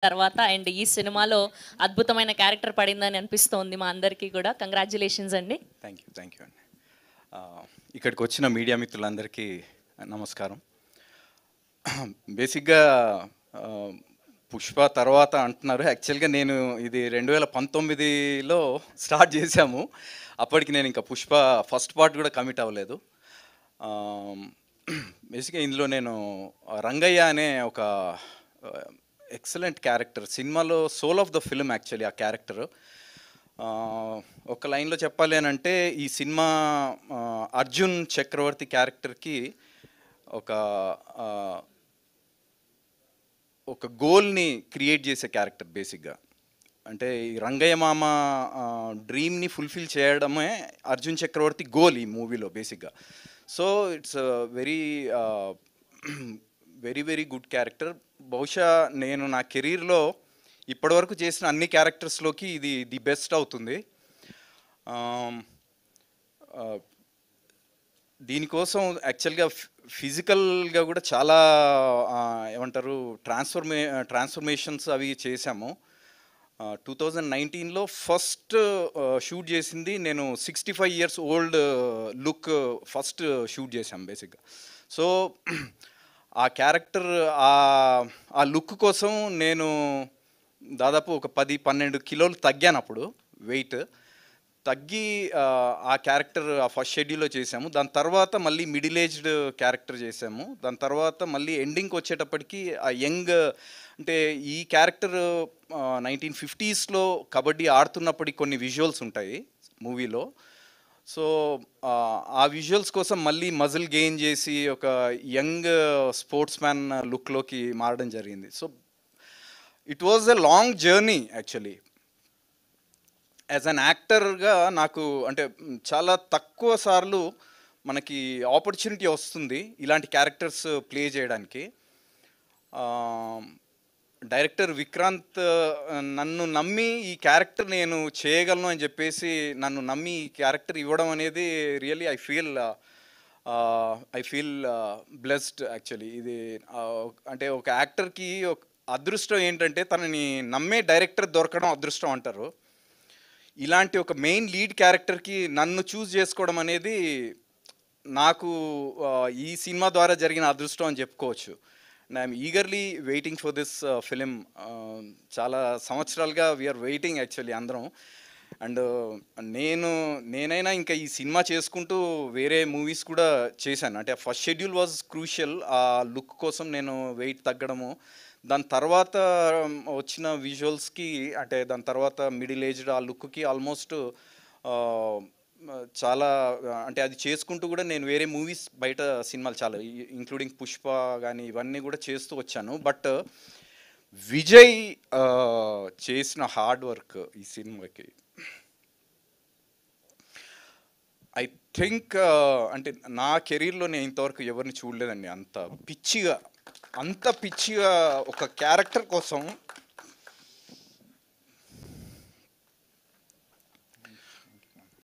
తర్వాత అండ్ ఈ సినిమాలో అద్భుతమైన క్యారెక్టర్ పడిందని అనిపిస్తోంది మా అందరికీ కూడా. కంగ్రాచులేషన్స్ అండి. థ్యాంక్ యూ అండి. ఇక్కడికి వచ్చిన మీడియా మిత్రులందరికీ నమస్కారం. బేసిక్గా పుష్ప తర్వాత అంటున్నారు. యాక్చువల్గా నేను ఇది 2019లో స్టార్ట్ చేశాము. అప్పటికి నేను ఇంకా పుష్ప ఫస్ట్ పార్ట్ కూడా కమిట్ అవ్వలేదు. బేసిక్గా ఇందులో నేను రంగయ్య అనే ఒక ఎక్సలెంట్ క్యారెక్టర్, సినిమాలో soul of the film actually ఆ క్యారెక్టర్. ఒక లైన్లో చెప్పాలి అని అంటే ఈ సినిమా అర్జున్ చక్రవర్తి క్యారెక్టర్కి ఒక ఒక గోల్ని క్రియేట్ చేసే క్యారెక్టర్ బేసిక్గా. అంటే ఈ రంగయ్య మామ డ్రీమ్ని ఫుల్ఫిల్ చేయడమే అర్జున్ చక్రవర్తి గోల్ ఈ మూవీలో బేసిక్గా. So it's very very very good character. బహుశా నేను నా కెరీర్లో ఇప్పటివరకు చేసిన అన్ని క్యారెక్టర్స్లోకి ఇది ది బెస్ట్ అవుతుంది. దీనికోసం ఫిజికల్గా కూడా చాలా ఏమంటారు ట్రాన్స్ఫర్మేషన్స్ అవి చేశాము. 2019లో ఫస్ట్ షూట్ చేసింది నేను 65 years old look first shoot చేశాం బేసిక్గా. సో ఆ క్యారెక్టర్ ఆ లుక్ కోసం నేను దాదాపు ఒక 10-12 కిలోలు తగ్గాను. అప్పుడు వెయిట్ తగ్గి ఆ క్యారెక్టర్ ఆ ఫస్ట్ షెడ్యూల్లో చేసాము. దాని తర్వాత మళ్ళీ మిడిల్ ఏజ్డ్ క్యారెక్టర్ చేసాము. దాని తర్వాత మళ్ళీ ఎండింగ్కి వచ్చేటప్పటికి ఆ యంగ్, అంటే ఈ క్యారెక్టర్ 1950sలో కబడ్డీ ఆడుతున్నప్పటికి కొన్ని విజువల్స్ ఉంటాయి మూవీలో. సో ఆ విజువల్స్ కోసం మళ్ళీ మజిల్ గెయిన్ చేసి ఒక యంగ్ స్పోర్ట్స్ మ్యాన్ లుక్లోకి మారడం జరిగింది. So it was a long journey actually. As an యాక్టర్గా నాకు అంటే చాలా తక్కువ సార్లు మనకి ఆపర్చునిటీ వస్తుంది ఇలాంటి క్యారెక్టర్స్ ప్లే చేయడానికి. డైరెక్టర్ విక్రాంత్ నన్ను నమ్మి ఈ క్యారెక్టర్ నేను చేయగలను అని చెప్పేసి నన్ను నమ్మి ఈ క్యారెక్టర్ ఇవ్వడం అనేది really I feel blessed actually. ఇది అంటే ఒక యాక్టర్కి ఒక అదృష్టం ఏంటంటే తనని నమ్మే డైరెక్టర్ దొరకడం అదృష్టం అంటారు. ఇలాంటి ఒక మెయిన్ లీడ్ క్యారెక్టర్కి నన్ను చూస్ చేసుకోవడం అనేది నాకు ఈ సినిమా ద్వారా జరిగిన అదృష్టం అని చెప్పుకోవచ్చు. And I'm eagerly waiting for this film. చాలా సంవత్సరాలుగా వీఆర్ వెయిటింగ్ యాక్చువల్లీ అందరం. అండ్ నేనైనా ఇంకా ఈ సినిమా చేసుకుంటూ వేరే మూవీస్ కూడా చేశాను. అంటే ఫస్ట్ షెడ్యూల్ వాజ్ క్రూషియల్. ఆ లుక్ కోసం నేను వెయిట్ తగ్గడము, దాని తర్వాత వచ్చిన విజువల్స్కి, అంటే దాని తర్వాత మిడిల్ ఏజ్డ్ ఆ లుక్కి ఆల్మోస్ట్ చాలా, అంటే అది చేసుకుంటూ కూడా నేను వేరే మూవీస్ బయట సినిమాలు చాలా ఇంక్లూడింగ్ పుష్ప కానీ ఇవన్నీ కూడా చేస్తూ వచ్చాను. బట్ విజయ్ చేసిన హార్డ్ వర్క్ ఈ సినిమాకి ఐ థింక్ అంటే నా కెరీర్లో నేను ఇంతవరకు ఎవరిని చూడలేదండి అంత పిచ్చిగా ఒక క్యారెక్టర్ కోసం